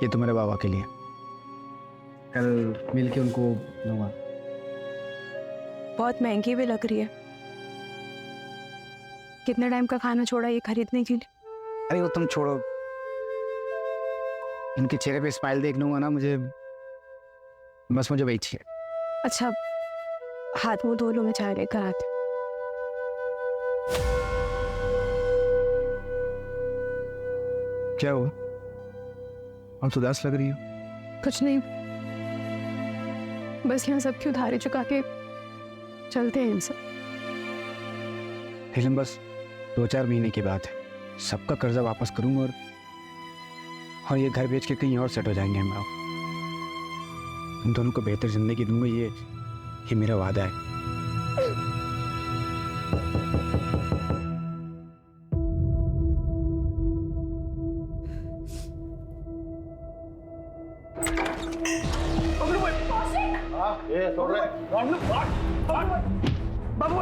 ये तो मेरे बाबा के लिए। कल मिल के उनको दूंगा। बहुत महंगी भी लग रही है। कितने टाइम का खाना छोड़ा ये खरीदने के लिए? अरे वो तुम छोड़ो, इनके चेहरे पे स्माइल देख लूंगा ना, मुझे वही चाहिए। अच्छा, हाथ मुंह धो लो, मैं चाय लेकर आती हूँ। क्या हुआ? अब तो उदास लग रही हो। कुछ नहीं, बस यहाँ सबकी उधारी चुका के चलते हैं इनसे। लेकिन बस 2-4 महीने की बात है, सबका कर्जा वापस करूंगा और ये घर बेच के कहीं और सेट हो जाएंगे हम लोग। तुम दोनों को बेहतर जिंदगी दूंगा, ये मेरा वादा है। ये छोड़ रहे बाबू,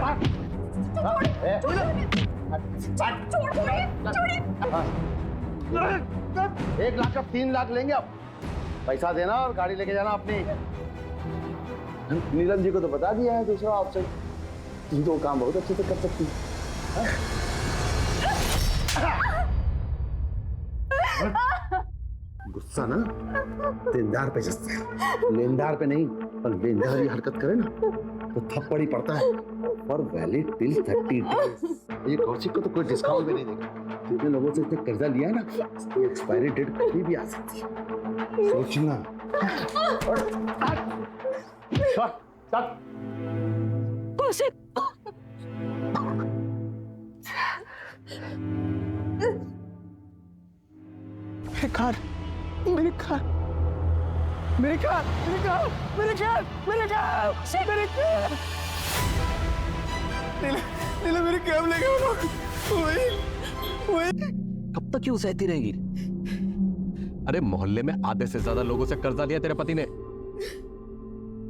1 लाख का 3 लाख लेंगे आप। पैसा देना और गाड़ी लेके जाना अपनी। नीलम जी को तो बता दिया है दूसरा आपसे, तुम तो काम बहुत अच्छे से कर सकती गुस्सा ना देनदार पे जसता है, लेनदार पे नहीं। और लेनदार ये हरकत करे ना तो थप्पड़ ही पड़ता है। और वैलिड टिल 30 डेज। ये कौशिक को तो कोई डिस्काउंट भी नहीं देगा। जितने लोगों से इसने कर्जा लिया है ना, इसकी एक्सपायरी डेट कभी भी आ सकती है, सोचना। कौशिक, मेरे कार मेरे कैब ले गए लोग। कब तक क्यों सहती रहेगी? अरे मोहल्ले में आधे से ज्यादा लोगों से कर्जा लिया तेरे पति ने।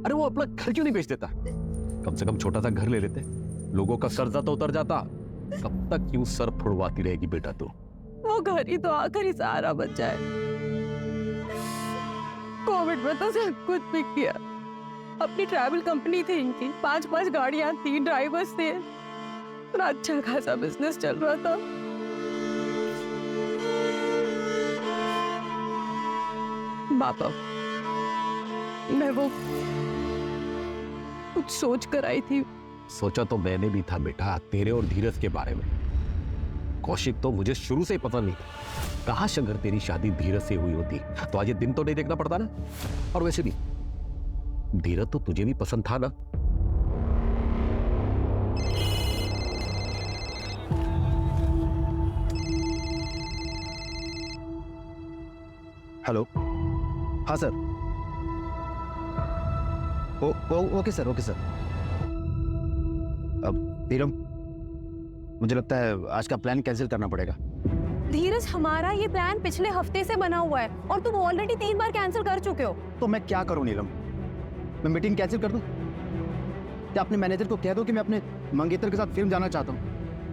अरे वो अपना घर क्यों नहीं बेच देता? कम से कम छोटा सा घर ले लेते, लोगों का कर्जा तो उतर जाता। कब तक क्यों सर फुड़वाती रहेगी बेटा तू? वो घर ही तो आखिरी सहारा बचा है। कोविड में तो सब कुछ बिक गया। अपनी ट्रैवल कंपनी थी इनकी, 5 गाड़ियां, 3 ड्राइवर्स थे, इतना अच्छा खासा बिजनेस चल रहा था। बाबा, मैं वो कुछ सोच कर आई थी। सोचा तो मैंने भी था बेटा, तेरे और धीरज के बारे में। कौशिक तो मुझे शुरू से ही पसंद नहीं था। काश अगर तेरी शादी धीरज से हुई होती तो आज ये दिन तो नहीं देखना पड़ता ना। और वैसे भी धीरज तो तुझे भी पसंद था ना। हेलो, हाँ sir. Okay sir, okay sir. अब नीलम, मुझे लगता है आज का प्लान कैंसिल करना पड़ेगा। धीरज, हमारा ये प्लान पिछले हफ्ते से बना हुआ है और तुम ऑलरेडी 3 बार कैंसिल कर चुके हो। तो मैं क्या करूं नीलम? मैं मीटिंग कैंसिल कर दूं? क्या अपने मैनेजर को कह दो कि मैं अपने मंगेतर के साथ फिल्म जाना चाहता हूं?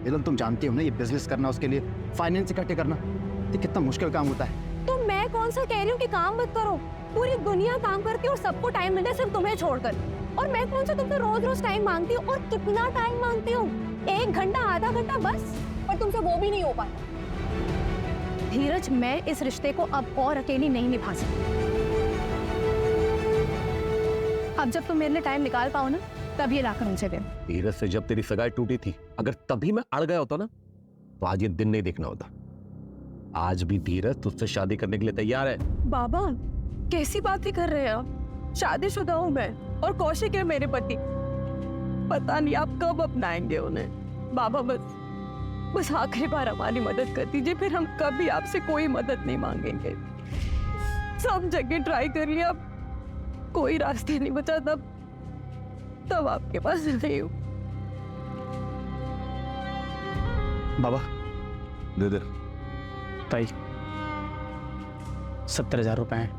नीलम, तुम जानती हो ना, ये बिजनेस करना, उसके लिए फाइनेंस इकट्ठे करना, ये कितना मुश्किल काम होता है। तो मैं कौन सा कह रही हूँ कि काम मत करो? पूरी दुनिया काम करती है और सबको टाइम मिलता है, सिर्फ तुम्हें छोड़कर। और मैं कौन सा तुमसे रोज टाइम मांगती हूँ? और कितना टाइम मांगती हूँ? 1 घंटा, आधा घंटा बस। पर तुमसे वो भी नहीं हो पाता। धीरज, मैं इस रिश्ते को अब और अकेली नहीं निभा सकती। अब जब तुम मेरे लिए टाइम निकाल पाओ ना, तब ये लाकर उनसे दे। धीरज से जब तेरी सगाई टूटी थी, अगर तभी मैं अड़ गया होता ना, तो आज ये दिन नहीं देखना होता। आज भी धीरज तुझसे शादी करने के लिए तैयार है। बाबा, कैसी बातें कर रहे हैं आप? शादीशुदा हूँ मैं और कौशिक है मेरे पति। पता नहीं आप कब अपनाएंगे उन्हें। बाबा, बस आखिरी बार हमारी मदद कर दीजिए, फिर हम कभी आपसे कोई मदद नहीं मांगेंगे। सब जगह ट्राई कर लिया, अब कोई रास्ते नहीं बचा, तब आपके पास नहीं हूँ। बाबा, दे दे। ताई, 70,000 रुपए हैं।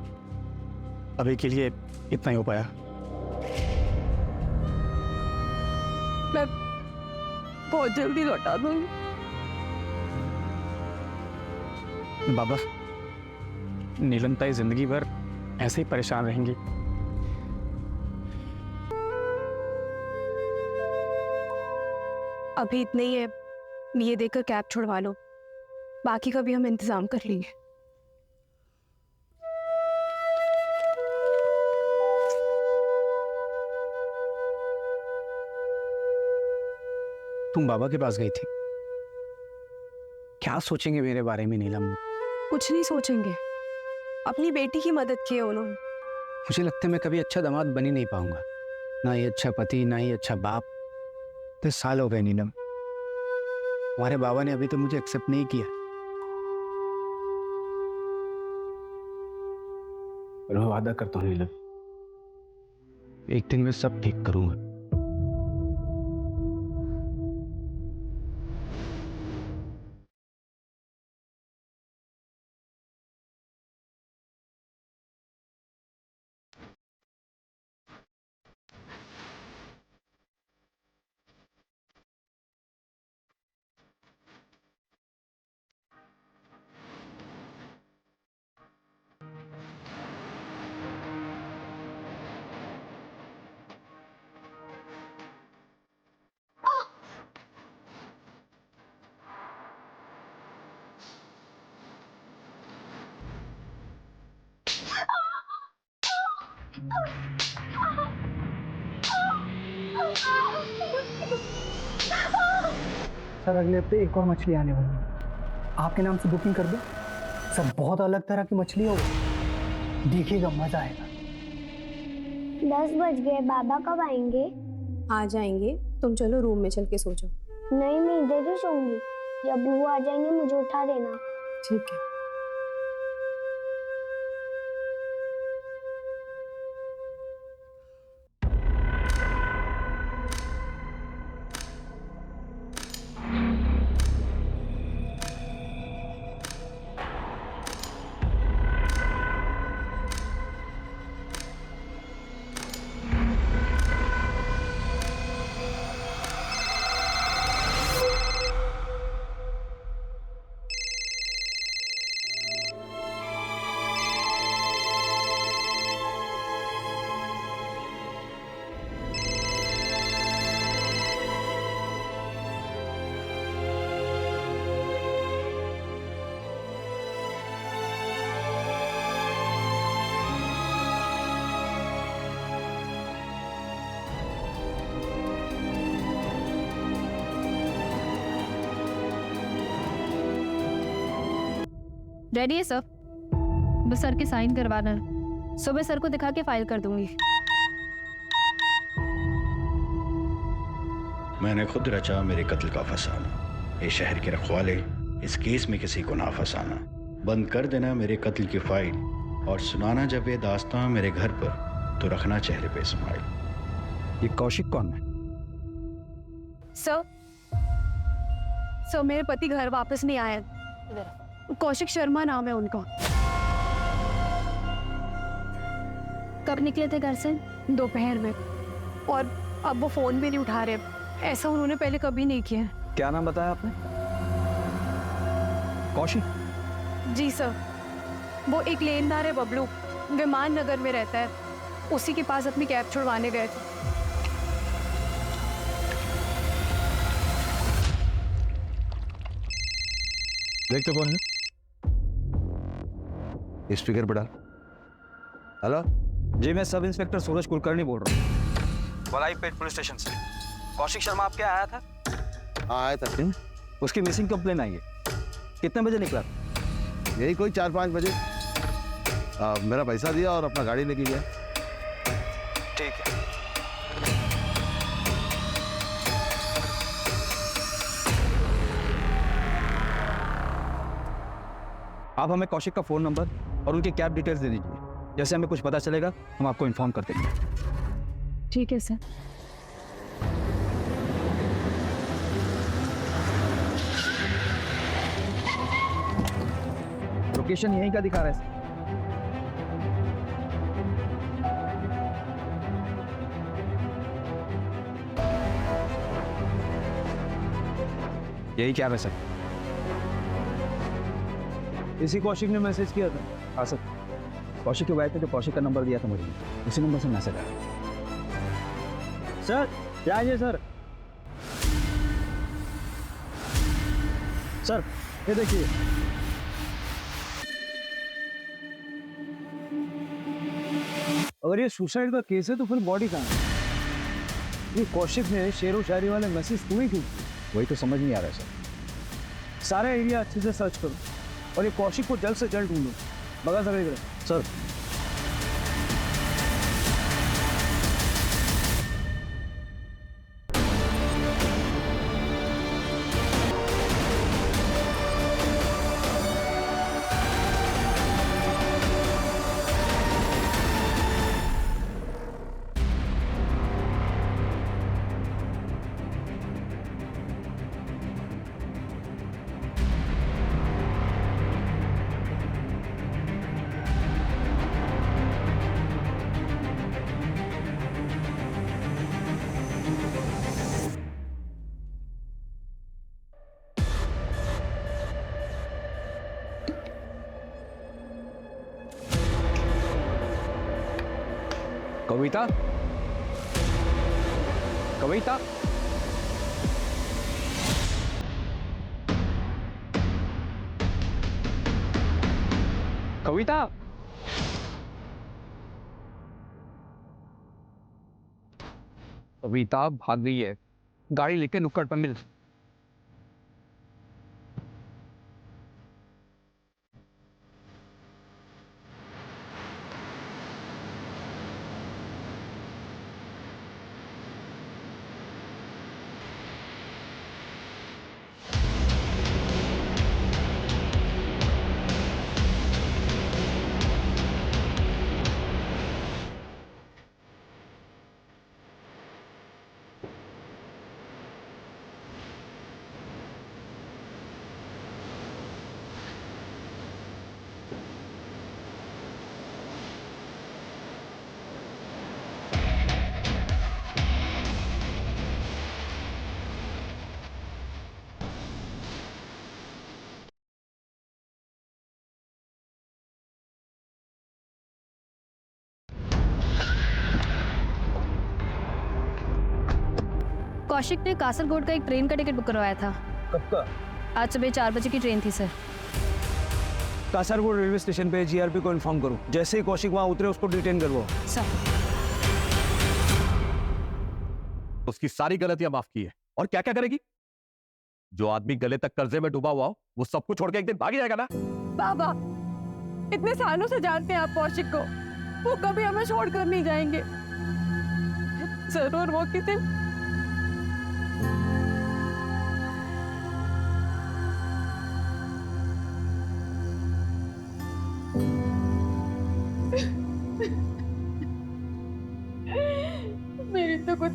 अभी के लिए इतना ही हो पाया। मैं बहुत जल्दी लौटा दूंगी। बाबा, नीलम ताई जिंदगी भर ऐसे ही परेशान रहेंगी। अभी इतने ही है, ये देकर कैब छुड़वा लो, बाकी का भी हम इंतजाम कर लेंगे। तुम बाबा के पास गई थी, क्या सोचेंगे मेरे बारे में नीलम? कुछ नहीं सोचेंगे, अपनी बेटी की मदद की है उन्होंने। मुझे लगता है मैं कभी अच्छा दामाद बन ही नहीं पाऊंगा, ना ही अच्छा पति, ना ही अच्छा बाप। 10 साल हो गए नीलम, हमारे बाबा ने अभी तो मुझे एक्सेप्ट नहीं किया। पर मैं वादा करता हूँ नीलम, एक दिन मैं सब ठीक करूंगा। सर अगले हफ्ते एक और मछली आने वाली है, आपके नाम से बुकिंग कर दो। सर बहुत अलग तरह की मछली हो, देखिएगा मजा आएगा। 10 बज गए, बाबा कब आएंगे? आ जाएंगे, तुम चलो रूम में चल के सो जाओ। नहीं, मैं इधर ही सोऊंगी, जब वो आ जाएंगे मुझे उठा देना। ठीक है। रेडी है सर, बस सर के साइन करवाना है, सुबह सर को दिखा के फाइल कर दूंगी। मैंने खुद रचा मेरे कत्ल का फसाना, ये शहर के रखवाले इस केस में किसी को ना फंसाना। बंद कर देना मेरे कत्ल की फाइल और सुनाना जब ये दास्तां मेरे घर पर, तो रखना चेहरे पे स्माइल। ये कौशिक कौन है? सर मेरे पति घर वापस नहीं आए, कौशिक शर्मा नाम है उनका। कब निकले थे घर से? दोपहर में, और अब वो फोन भी नहीं उठा रहे। ऐसा उन्होंने पहले कभी नहीं किया। क्या नाम बताया आपने? कौशिक? जी सर, वो एक लेनदार है बबलू, विमान नगर में रहता है, उसी के पास अपनी कैब छुड़वाने गए थे। देख तो कौन है? स्पीकर पे डाल। हेलो जी, मैं सब इंस्पेक्टर सूरज कुलकर्णी बोल रहा हूँ, वलाईपेट पुलिस स्टेशन से। कौशिक शर्मा आपके आया था? हाँ आया था। उसकी मिसिंग कंप्लेन आई है। कितने बजे निकला? यही कोई 4-5 बजे। मेरा पैसा दिया और अपना गाड़ी लेके गया। ठीक है। आप हमें कौशिक का फोन नंबर और उनकी कैब डिटेल्स दे दीजिए, जैसे हमें कुछ पता चलेगा हम आपको इन्फॉर्म कर देंगे। ठीक है सर। लोकेशन यहीं का दिखा रहा है। यही क्या है सर? इसी कौशिक ने मैसेज किया था। हाँ सर। कौशिक की वाइफ ने जो कौशिक का नंबर दिया था मुझे, उसी नंबर से मैसेज आया। सर जाइए सर। सर ये देखिए, अगर ये सुसाइड का केस है तो फिर बॉडी कहाँ है? ये कौशिक ने शेरो शायरी वाले मैसेज तुम्हें क्यों? वही तो समझ नहीं आ रहा है सर। सारा एरिया अच्छे से सर्च करो और ये कौशिक को जल्द से जल्द ढूंढो। बगा सर सर। कविता, कविता, कविता, कविता भाग गई है। गाड़ी लेके नुक्कड़ पर मिल। कौशिक ने कासरगोड का एक ट्रेन का टिकट बुक करवाया था। कब का? आज सुबह 4 बजे की ट्रेन थी सर। कासरगोड रेलवे स्टेशन पे जीआरपी को इन्फॉर्म करो। जैसे ही कौशिक वहां उतरे उसको डिटेन करवाओ। सर उसकी सारी गलतियां माफ की है और क्या क्या करेगी? जो आदमी गले तक कर्जे में डूबा हुआ हो वो सब कुछ छोड़ के एक दिन भाग जाएगा ना। बाबा, इतने सालों से जानते हैं आप कौशिक को, वो कभी हमें छोड़कर नहीं जाएंगे। जरूर वो किसी मेरी तो कुछ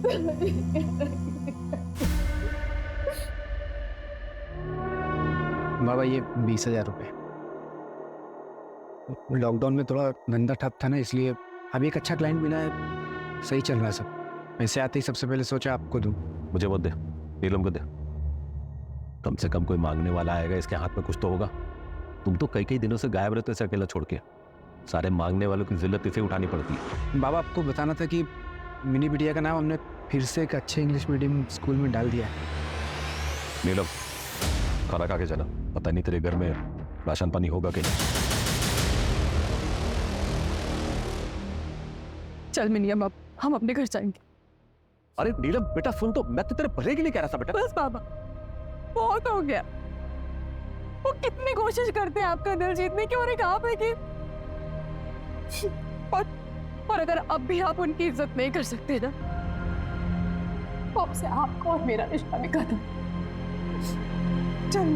बाबा ये 20,000 रुपये। लॉकडाउन में थोड़ा धंधा ठप था ना, इसलिए अभी एक अच्छा क्लाइंट मिला है, सही चल रहा है सब। पैसे आते ही सबसे पहले सोचा आपको दूं। मुझे मत दे, नीलम को दे। कम से कम कोई मांगने वाला आएगा, इसके हाथ में कुछ तो होगा। तुम तो कई कई दिनों से गायब रहते से अकेला छोड़ के। सारे मांगने वालों की जिल्लत इसे उठानी पड़ती है। बाबा आपको बताना था कि मिनी बिटिया का नाम हमने फिर से एक अच्छे इंग्लिश मीडियम स्कूल में डाल दिया है। नीलम खाना खा के जाना, पता नहीं तेरे घर में राशन पानी होगा कि नहीं। चल मिनियम, अब हम अपने घर जाएंगे। अरे नीलम बेटा सुन, तो मैं तो तेरे भले के लिए कह रहा था बेटा। बस बाबा, बहुत हो गया। वो कितनी कोशिश करते हैं आपका दिल जीतने की, और एक आप है कि और अगर अब भी आप उनकी इज्जत नहीं कर सकते ना, तो अब से आपका और मेरा रिश्ता भी खत्म। चल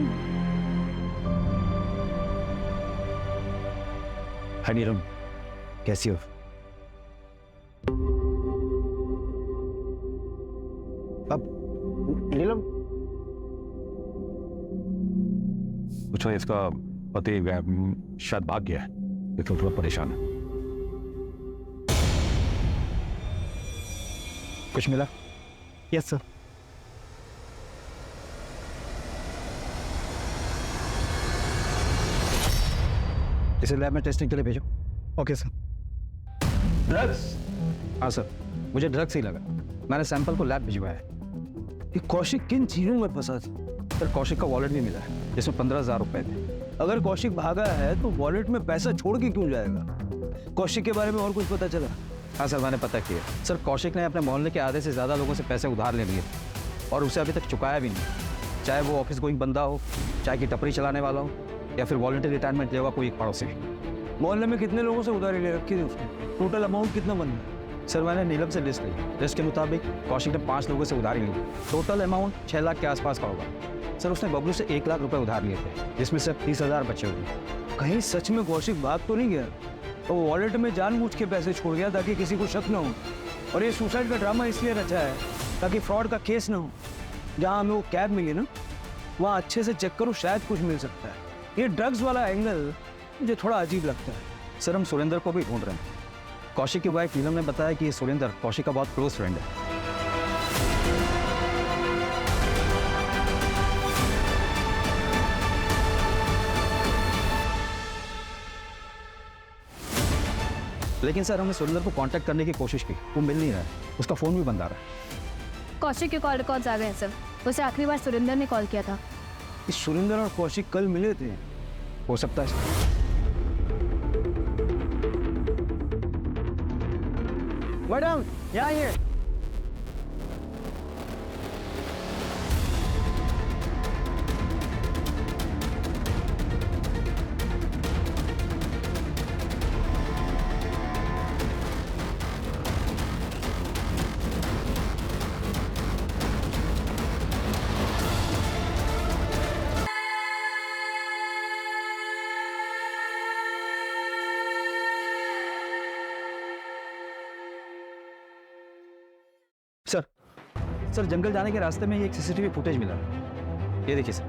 हाय नीलम, कैसी हो? अब नीलम कुछ नहीं, इसका पति शायद भाग गया है, इसलिए थोड़ा परेशान है। कुछ मिला? Yes sir. इसे लैब में टेस्टिंग के लिए भेजो। Okay sir. ड्रग्स? हाँ सर, मुझे ड्रग्स ही लगा। मैंने सैंपल को लैब भिजवाया है। ये कौशिक किन चीजों में फंसा था? सर कौशिक का वॉलेट भी मिला है जिसमें 15,000 रुपए थे। अगर कौशिक भागा है तो वॉलेट में पैसा छोड़ के क्यों जाएगा? कौशिक के बारे में और कुछ पता चला? हाँ सर, मैंने पता किया। सर कौशिक ने अपने मोहल्ले के आधे से ज्यादा लोगों से पैसे उधार ले लिए और उसे अभी तक चुकाया भी नहीं, चाहे वो ऑफिस गोइंग बंदा हो, चाहे की टपरी चलाने वाला हो, या फिर वॉलंटरी रिटायरमेंट लेवा कोई एक पड़ोसी। मोहल्ले में कितने लोगों से उधारी ले रखी थी उसने? टोटल अमाउंट कितना बन गया? सर मैंने नीलम से लिस्ट ली। लिस्ट के मुताबिक कौशिक ने 5 लोगों से उधारी ली। टोटल अमाउंट 6 लाख के आसपास का होगा। सर उसने बबलू से 1 लाख रुपए उधार लिए थे, जिसमें से 30,000 बचे हुए। कहीं सच में कौशिक भाग तो नहीं गया? तो वो वॉलेट में जानबूझ के पैसे छोड़ गया ताकि किसी को शक ना हो, और ये सुसाइड का ड्रामा इसलिए रचा है ताकि फ्रॉड का केस ना हो। जहाँ हमें वो कैब मिली ना, वहाँ अच्छे से चेक करो, शायद कुछ मिल सकता है। ये ड्रग्स वाला एंगल मुझे थोड़ा अजीब लगता है। सर हम सुरेंद्र को भी ढूंढ रहे हैं। कौशिक की वाइफ नीलम ने बताया कि ये सुरेंद्र कौशिक का बहुत क्लोज फ्रेंड है। लेकिन सर हमने सुरेंद्र को कांटेक्ट करने की कोशिश की, वो मिल नहीं रहा है, उसका फोन भी बंद आ रहा है। कौशिक के कॉल रिकॉर्ड्स आ गए हैं सर। उसे आखिरी बार सुरेंद्र ने कॉल किया था। इस सुरेंद्र और कौशिक कल मिले थे, हो सकता है। मैडम यहाँ आइए। सर जंगल जाने के रास्ते में एक सीसीटीवी फुटेज मिला है। ये देखिए सर,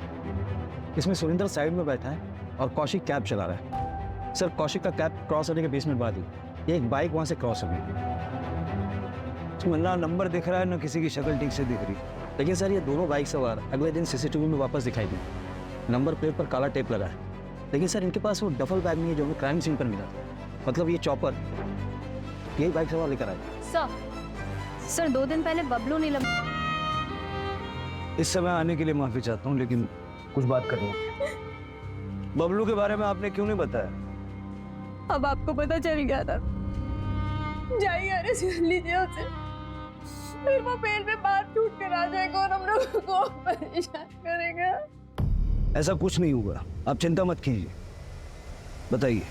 इसमें सुरेंद्र साइड में बैठा है और कौशिक कैब चला रहा है। सर कौशिक का कैब क्रॉस होने के 20 मिनट बाद ही एक बाइक वहां से क्रॉस हो गई। ना नंबर दिख रहा है, ना किसी की शक्ल ठीक से दिख रही। लेकिन सर ये दोनों बाइक सवार अगले दिन सीसीटीवी में वापस दिखाई दी। नंबर प्लेट पर काला टेप लगा है, लेकिन सर इनके पास वो डफल बैग नहीं है जो हमें क्राइम सीन पर मिला था। मतलब ये चॉपर यही बाइक सवार लेकर आए। सर 2 दिन पहले बबलू नीलम। इस समय आने के लिए माफी चाहता हूँ, लेकिन कुछ बात करनी है। बबलू के बारे में आपने क्यों नहीं बताया? अब आपको पता चल गया था। जाइए अरेस्ट कर लीजिए उसे, फिर वो पेड़ पे बात टूट कर आ जाएगा और हम लोगों को परेशान करेगा। ऐसा कुछ नहीं होगा, आप चिंता मत कीजिए। बताइए।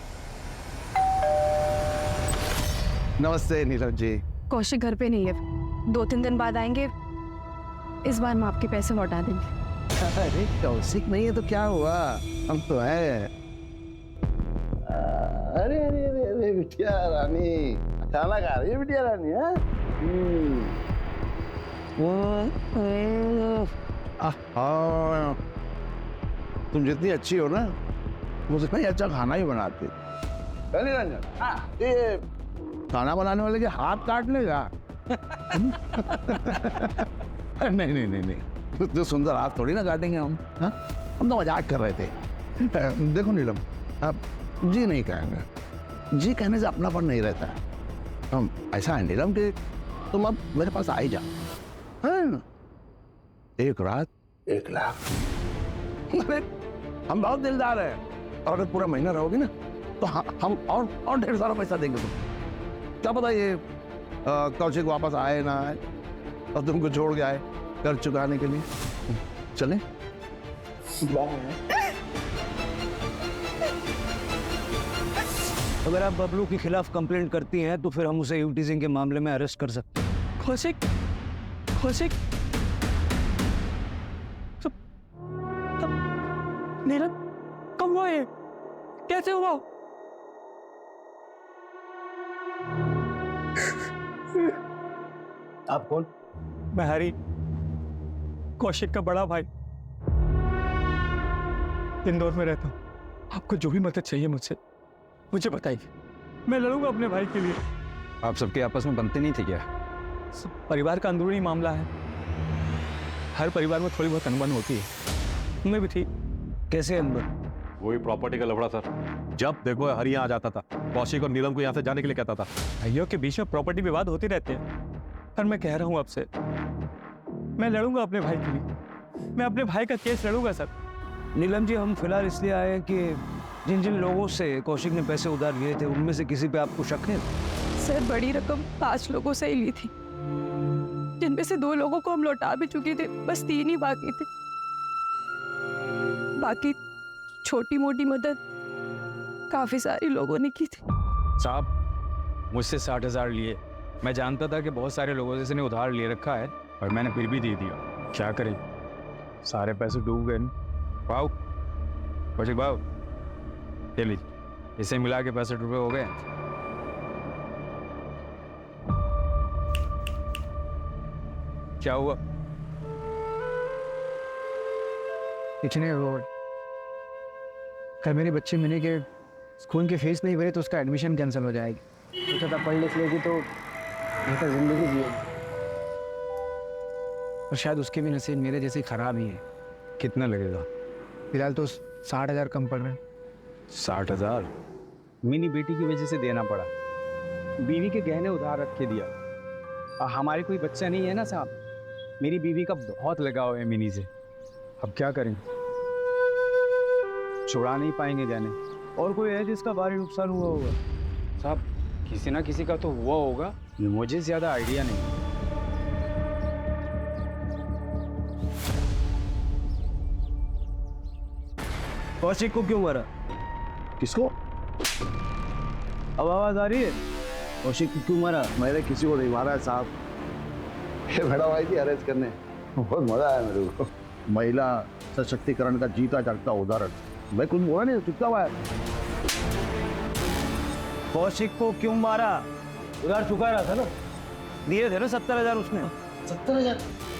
नमस्ते नीरज जी। कौशिक घर पे नहीं है, 2-3 दिन बाद आएंगे। इस बार हम आपके पैसे लौटा देंगे। अरे कौशिक नहीं है तो क्या हुआ, हम तो हैं। अरे अरे अरे अरे बिटिया रानी, खाना खा रही है बिटिया रानी? तुम जितनी अच्छी हो ना, मुझे नहीं अच्छा खाना ही बनाती। ये खाना बनाने वाले के हाथ काट लेगा? नहीं नहीं नहीं नहीं, तो सुंदर हाथ थोड़ी ना काटेंगे हम। हाँ, हम तो मजाक कर रहे थे। देखो नीलम, आप जी नहीं कहेंगे, जी कहने से अपनापन नहीं रहता है। हम ऐसा है नीलम कि तुम अब मेरे पास आ ही जाओ, है ना? 1 रात 1 लाख। अरे हम बहुत दिलदार हैं, और अगर पूरा महीना रहोगे ना तो हम और ढेर सारा पैसा देंगे तुमको। क्या पता ये कौशिक वापस आए ना आए और तुमको छोड़ के आए कर चुकाने के लिए। चले? अगर आप बबलू के खिलाफ कंप्लेंट करती हैं तो फिर हम उसे यूटीजिंग के मामले में अरेस्ट कर सकते हैं। कौशिक, कौशिक, नीलम, कब हुआ ये? कैसे हुआ? आप कौन? मैं हरी, कौशिक का बड़ा भाई। इंदौर में रहता हूँ। आपको जो भी मदद चाहिए मुझसे मुझे बताइए, मैं लड़ूंगा अपने भाई के लिए। आप सबके आपस में बनते नहीं थे क्या? सब परिवार का अंदरूनी मामला है, हर परिवार में थोड़ी बहुत अनबन होती है, उनमें भी थी। कैसे अंदर? वही प्रॉपर्टी का लफड़ा सर। जब देखो हरी यहाँ आ जाता था, कौशिक और नीलम को यहाँ से जाने के लिए कहता था। भाइयों के बीच में प्रॉपर्टी विवाद होते रहते हैं, पर मैं कह रहा हूँ आपसे, मैं लड़ूंगा अपने भाई के लिए, मैं अपने भाई का केस लड़ूंगा सर। नीलम जी, हम फिलहाल इसलिए आए हैं कि जिन जिन लोगों से कौशिक ने पैसे उधार लिए थे उनमें से किसी पे आपको शक है? सर बड़ी रकम 5 लोगों से ही ली थी, जिनमें से 2 लोगों को हम लौटा भी चुके थे, बस 3 ही बाकी थे। बाकी छोटी मोटी मदद काफी सारी लोगों ने की थी। साहब, मुझसे 60,000 लिए। मैं जानता था कि बहुत सारे लोगों से इसने उधार ले रखा है, और मैंने फिर भी दे दिया। क्या करें, सारे पैसे डूब गए। भाव कौशिक भाव, ये लीजिए, इसे मिला के 65 रुपये हो गए। क्या हुआ? इतने रोड कल मेरे बच्चे मिले के स्कूल की फीस नहीं भरी तो उसका एडमिशन कैंसिल हो जाएगी। सोचा था पढ़ लिख लेगी तो बेहतर जिंदगी जिएगी, और शायद उसके भी नसीब मेरे जैसे खराब ही है। कितना लगेगा? फिलहाल तो 60,000 कम पड़ रहे हैं। 60,000 मिनी बेटी की वजह से देना पड़ा, बीवी के गहने उधार रख के दिया। और हमारे कोई बच्चा नहीं है ना साहब, मेरी बीवी का बहुत लगाव है मिनी से। अब क्या करें, छुड़ा नहीं पाएंगे गहने। और कोई है जिसका भारी नुकसान हुआ होगा? साहब, किसी ना किसी का तो हुआ होगा, मुझे ज्यादा आइडिया नहीं। कौशिक को क्यों मारा? किसको? अब आवाज आ रही है? कौशिक को क्यों मारा? मैंने किसी को नहीं मारा है साहब, ये मैडम आई थी अरेस्ट करने, बहुत मजा आया मेरे को। महिला सशक्तिकरण का जीता जागता उदाहरण। मैं कुछ बोला नहीं, चुपता हुआ है। कौशिक को क्यों मारा? उधार चुका रहा था ना, दिए थे ना 70,000 उसने। 70,000?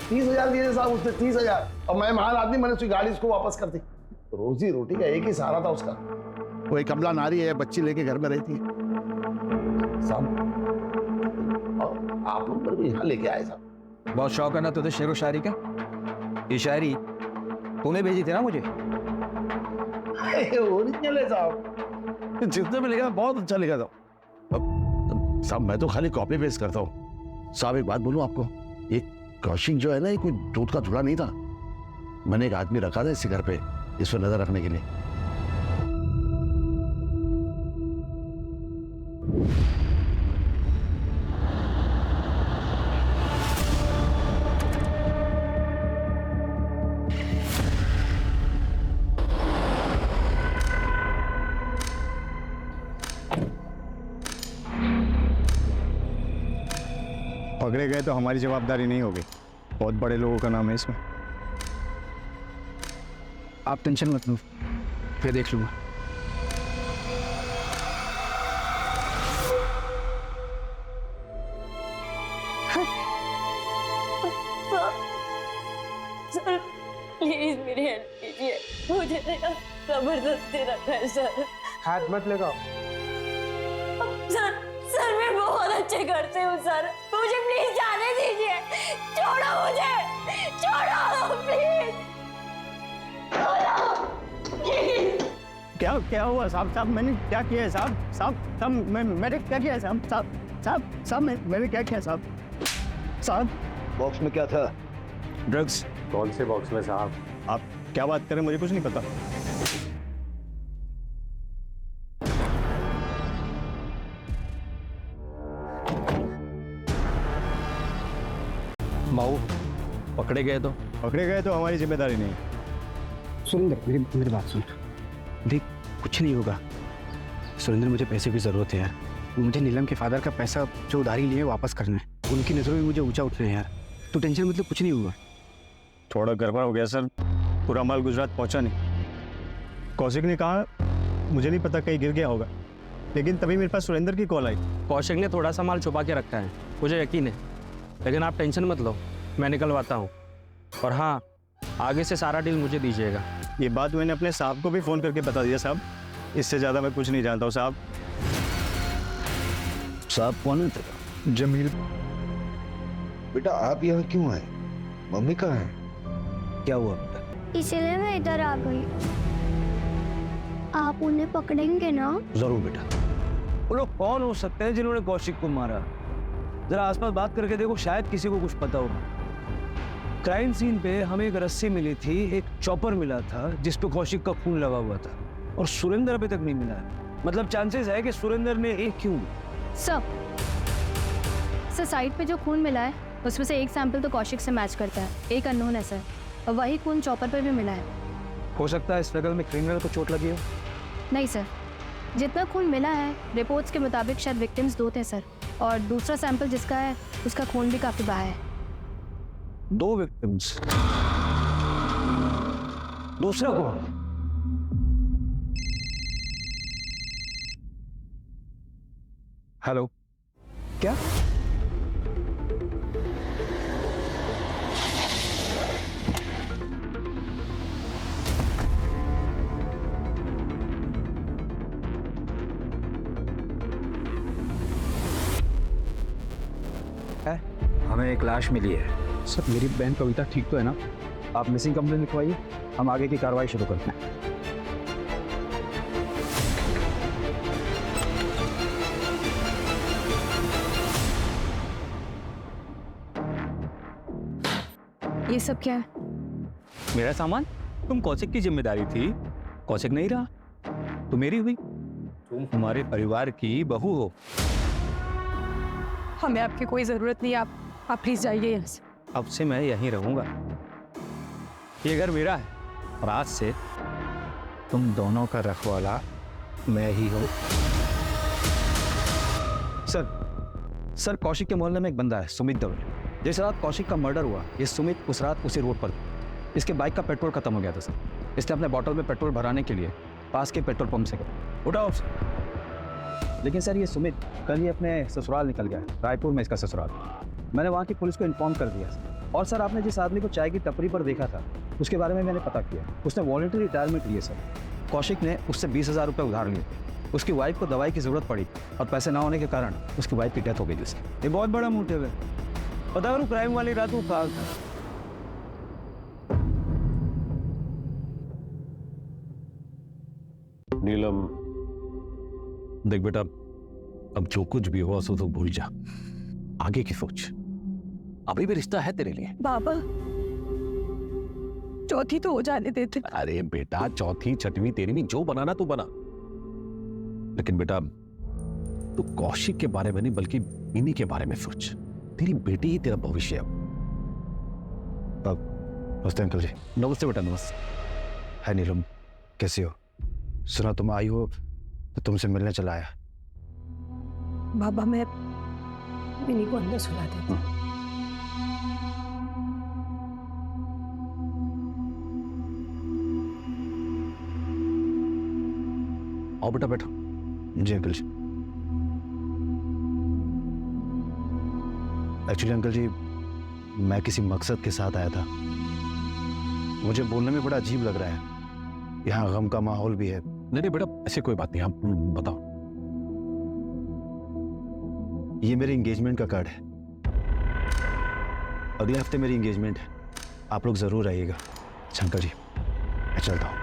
30,000 दिए थे साहब उसने, 30,000। और मैं महान आदमी, मैंने उसकी गाड़ी उसको वापस कर दी। रोजी रोटी का एक ही सहारा था उसका, वो एक कमला नारी है, बच्ची लेके घर में रहती है साहब। और आप लोग पर भी यहाँ लेके आए साहब। बहुत शौक है ना तुझे शेरो शायरी का? ये शायरी तूने भेजी थी ना मुझे? ओरिजिनल है साहब, जितने में लिखा बहुत अच्छा लिखा था। अब साहब मैं तो खाली कॉपी पेस्ट करता हूँ। साहब एक बात बोलूं आपको, ये कौशिक जो है ना, ये कोई दूध का धुला नहीं था। मैंने एक आदमी रखा था इसी घर पे इस पर नजर रखने के लिए। पकड़े गए तो हमारी जवाबदारी नहीं होगी, बहुत बड़े लोगों का नाम है इसमें। आप टेंशन मत लो, फिर देख लूंगा। सर प्लीज मेरी हेल्प कीजिए, मुझे जबरदस्ती रखा है सर। हाथ मत लगाओ सर। सर मैं बहुत अच्छे घर से हूँ सर, मुझे प्लीज जाने दीजिए। छोड़ो मुझे, छोड़ो प्लीज, छोड़ो प्लीज। क्या हुआ साहब? साहब मैंने क्या किया है साहब? साहब मैंने क्या किया है साहब? साहब मैंने क्या किया साहब? साहब बॉक्स में क्या था? ड्रग्स। कौन से बॉक्स में साहब? आप क्या बात करें, मुझे कुछ नहीं पता। माऊ पकड़े गए तो हमारी जिम्मेदारी नहीं। सुरेंद्र मेरी बात सुन, देख कुछ नहीं होगा। सुरेंद्र मुझे पैसे की ज़रूरत है यार, मुझे नीलम के फादर का पैसा जो उधारी लिए वापस करना है। उनकी नज़रों में मुझे ऊंचा उठना है यार, तो टेंशन मतलब कुछ नहीं हुआ। थोड़ा गड़बड़ हो गया सर, पूरा माल गुजरात पहुंचा नहीं। कौशिक ने कहा मुझे नहीं पता, कहीं गिर गया होगा, लेकिन तभी मेरे पास सुरेंद्र की कॉल आई। कौशिक ने थोड़ा सा माल छुपा के रखा है, मुझे यकीन है, लेकिन आप टेंशन मत लो, मैं निकलवाता हूँ। और हाँ, आगे से सारा डील मुझे दीजिएगा। ये बात मैंने अपने साहब को भी फ़ोन करके बता दिया साहब, इससे ज़्यादा मैं कुछ नहीं जानता हूँ साहब। साहब कौन है तेरा? जमील। बेटा आप यहाँ क्यों आए? मम्मी कहाँ है? क्या हुआ? इसलिए मैं इधर आ गई। आप उन्हें पकड़ेंगे ना? जरूर बेटा। वो लोग कौन हो सकते हैं जिन्होंने कौशिक को मारा? जरा आसपास बात करके देखो, शायद किसी को कुछ पता होगा। क्राइम सीन पे हमें एक रस्सी मिली थी, एक चॉपर मिला था जिस पे कौशिक का खून लगा हुआ था, और सुरेंद्र अभी तक नहीं मिला है। मतलब चांसेस है कि सुरेंद्र ने एक क्यों। सर साइड पे जो खून मिला है उसमें से एक सैंपल तो कौशिक से मैच करता है, एक अननोन है सर, और वही खून चॉपर पे भी मिला है। हो सकता है स्ट्रगल में क्रिमिनल को चोट लगी हो। नहीं सर, जितना खून मिला है रिपोर्ट्स के मुताबिक शायद विक्टिम्स 2 थे सर, और दूसरा सैंपल जिसका है उसका खून भी काफी बहा है। 2 विक्टिम्स, दूसरा कौन? हेलो, क्या? हमें एक लाश मिली है। सर मेरी बहन कविता ठीक तो है ना? आप मिसिंग कंप्लेंट लिखवाइए, हम आगे की कार्रवाई शुरू करते हैं। ये सब क्या है? मेरा सामान? तुम कौशिक की जिम्मेदारी थी, कौशिक नहीं रहा तो मेरी हुई। तुम हमारे परिवार की बहू हो। हमें आपकी कोई जरूरत नहीं, आप प्लीज जाइए यहाँ से। अब से मैं यहीं रहूंगा, ये घर मेरा है, और आज से तुम दोनों का रखवाला मैं ही हूँ। सर कौशिक के मोहल्ले में एक बंदा है सुमित दवे। जिस रात कौशिक का मर्डर हुआ, ये सुमित उस रात उसी रोड पर था। इसके बाइक का पेट्रोल खत्म हो गया था सर। इसने अपने बॉटल में पेट्रोल भराने के लिए पास के पेट्रोल पंप से गया। उठाओ। लेकिन सर ये सुमित कल ही अपने ससुराल निकल गया, रायपुर में इसका ससुराल। मैंने वहाँ की पुलिस को इन्फॉर्म कर दिया। और सर आपने जिस आदमी को चाय की टपरी पर देखा था उसके बारे में मैंने पता किया। उसने वॉलंटरी रिटायरमेंट लिए सर। कौशिक ने उससे 20,000 रुपये उधार लिए। उसकी वाइफ को दवाई की ज़रूरत पड़ी और पैसे ना होने के कारण उसकी वाइफ की डेथ हो गई थी। ये बहुत बड़ा मोटिव है। पता करूँ क्राइम वाली रात वो कहाँ था? नीलम देख बेटा, अब जो कुछ भी हुआ सो तो भूल जा, आगे की सोच। अभी भी रिश्ता है तेरे लिए। बाबा चौथी तो हो जाने देते। अरे बेटा, चौथी छठवीं तेरहवीं जो बनाना तू बना, लेकिन बेटा तू कौशिक के बारे में नहीं बल्कि इन्हीं के बारे में सोच। तेरी बेटी ही तेरा भविष्य है। नमस्ते अंकल जी। नमस्ते बेटा, नमस्ते। है नीलम, कैसी हो? सुना तुम आई हो तो तुमसे मिलने चला आया। बाबा मैं इन्हीं को अंदर सुला देती हूँ। आओ बेटा बैठो। जी अंकल जी। एक्चुअली अंकल जी मैं किसी मकसद के साथ आया था। मुझे बोलने में बड़ा अजीब लग रहा है, यहाँ गम का माहौल भी है। नहीं बेटा, ऐसी कोई बात नहीं, आप बताओ। ये मेरे एंगेजमेंट का कार्ड है। अगले हफ्ते मेरी एंगेजमेंट है, आप लोग जरूर आइएगा। अच्छा अंकल जी मैं चलता हूँ।